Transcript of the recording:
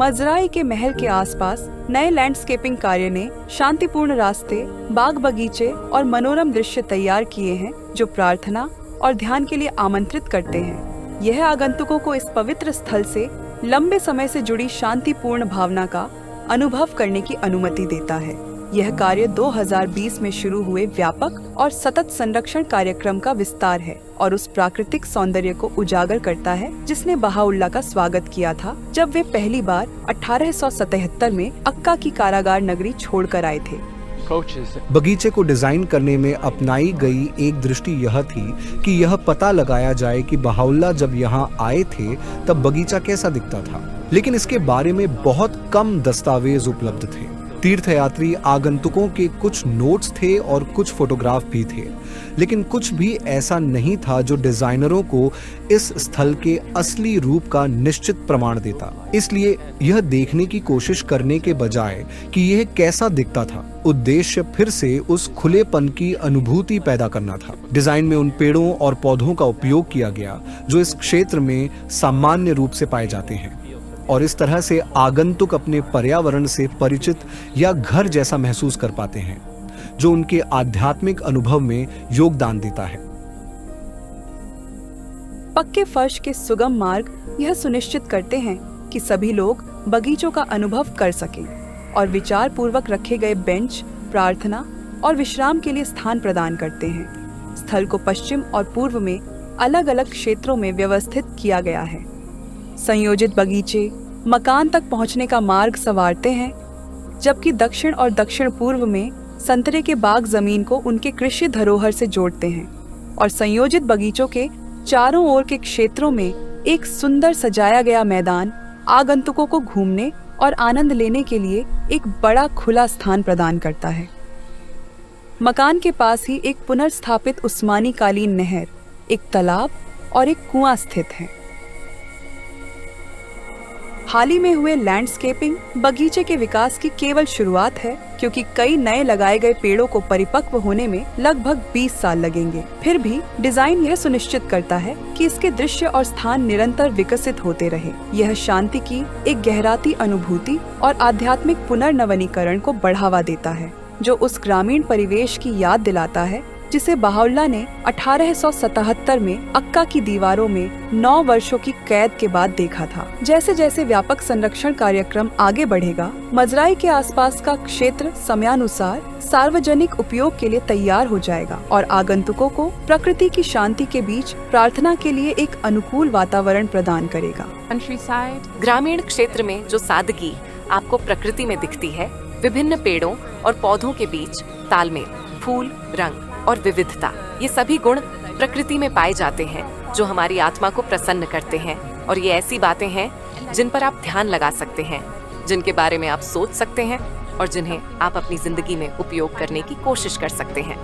मजराई के महल के आसपास नए लैंडस्केपिंग कार्य ने शांतिपूर्ण रास्ते, बाग बगीचे और मनोरम दृश्य तैयार किए हैं जो प्रार्थना और ध्यान के लिए आमंत्रित करते हैं। यह आगंतुकों को इस पवित्र स्थल से लंबे समय से जुड़ी शांतिपूर्ण भावना का अनुभव करने की अनुमति देता है। यह कार्य 2020 में शुरू हुए व्यापक और सतत संरक्षण कार्यक्रम का विस्तार है और उस प्राकृतिक सौंदर्य को उजागर करता है जिसने बहाउल्लाह का स्वागत किया था जब वे पहली बार 1877 में अक्का की कारागार नगरी छोड़कर आए थे। बगीचे को डिजाइन करने में अपनाई गई एक दृष्टि यह थी कि यह पता लगाया जाए कि बहाउल्लाह जब यहाँ आए थे तब बगीचा कैसा दिखता था, लेकिन इसके बारे में बहुत कम दस्तावेज उपलब्ध थे। तीर्थयात्री आगंतुकों के कुछ नोट्स थे और कुछ फोटोग्राफ भी थे, लेकिन कुछ भी ऐसा नहीं था जो डिजाइनरों को इस स्थल के असली रूप का निश्चित प्रमाण देता। इसलिए यह देखने की कोशिश करने के बजाय कि यह कैसा दिखता था, उद्देश्य फिर से उस खुलेपन की अनुभूति पैदा करना था। डिजाइन में उन पेड़ों और पौधों का उपयोग किया गया जो इस क्षेत्र में सामान्य रूप से पाए जाते हैं और इस तरह से आगंतुक अपने पर्यावरण से परिचित या घर जैसा महसूस कर पाते हैं, जो उनके आध्यात्मिक अनुभव में योगदान देता है। पक्के फर्श के सुगम मार्ग यह सुनिश्चित करते हैं कि सभी लोग बगीचों का अनुभव कर सकें और विचार पूर्वक रखे गए बेंच प्रार्थना और विश्राम के लिए स्थान प्रदान करते हैं। स्थल को पश्चिम और पूर्व में अलग अलग क्षेत्रों में व्यवस्थित किया गया है। संयोजित बगीचे मकान तक पहुंचने का मार्ग संवारते हैं, जबकि दक्षिण और दक्षिण पूर्व में संतरे के बाग जमीन को उनके कृषि धरोहर से जोड़ते हैं और संयोजित बगीचों के चारों ओर के क्षेत्रों में एक सुंदर सजाया गया मैदान आगंतुकों को घूमने और आनंद लेने के लिए एक बड़ा खुला स्थान प्रदान करता है। मकान के पास ही एक पुनर्स्थापित उस्मानी कालीन नहर, एक तालाब और एक कुआं स्थित है। हाल ही में हुए लैंडस्केपिंग बगीचे के विकास की केवल शुरुआत है, क्योंकि कई नए लगाए गए पेड़ों को परिपक्व होने में लगभग 20 साल लगेंगे। फिर भी डिजाइन यह सुनिश्चित करता है कि इसके दृश्य और स्थान निरंतर विकसित होते रहे। यह शांति की एक गहराती अनुभूति और आध्यात्मिक पुनर्नवीनीकरण को बढ़ावा देता है, जो उस ग्रामीण परिवेश की याद दिलाता है जिसे बहाउल्लाह ने 1877 में अक्का की दीवारों में 9 वर्षों की कैद के बाद देखा था। जैसे जैसे व्यापक संरक्षण कार्यक्रम आगे बढ़ेगा, मजराई के आसपास का क्षेत्र समयानुसार सार्वजनिक उपयोग के लिए तैयार हो जाएगा और आगंतुकों को प्रकृति की शांति के बीच प्रार्थना के लिए एक अनुकूल वातावरण प्रदान करेगा। ग्रामीण क्षेत्र में जो सादगी आपको प्रकृति में दिखती है, विभिन्न पेड़ों और पौधों के बीच तालमेल, फूल, रंग और विविधता, ये सभी गुण प्रकृति में पाए जाते हैं जो हमारी आत्मा को प्रसन्न करते हैं। और ये ऐसी बातें हैं जिन पर आप ध्यान लगा सकते हैं, जिनके बारे में आप सोच सकते हैं और जिन्हें आप अपनी जिंदगी में उपयोग करने की कोशिश कर सकते हैं।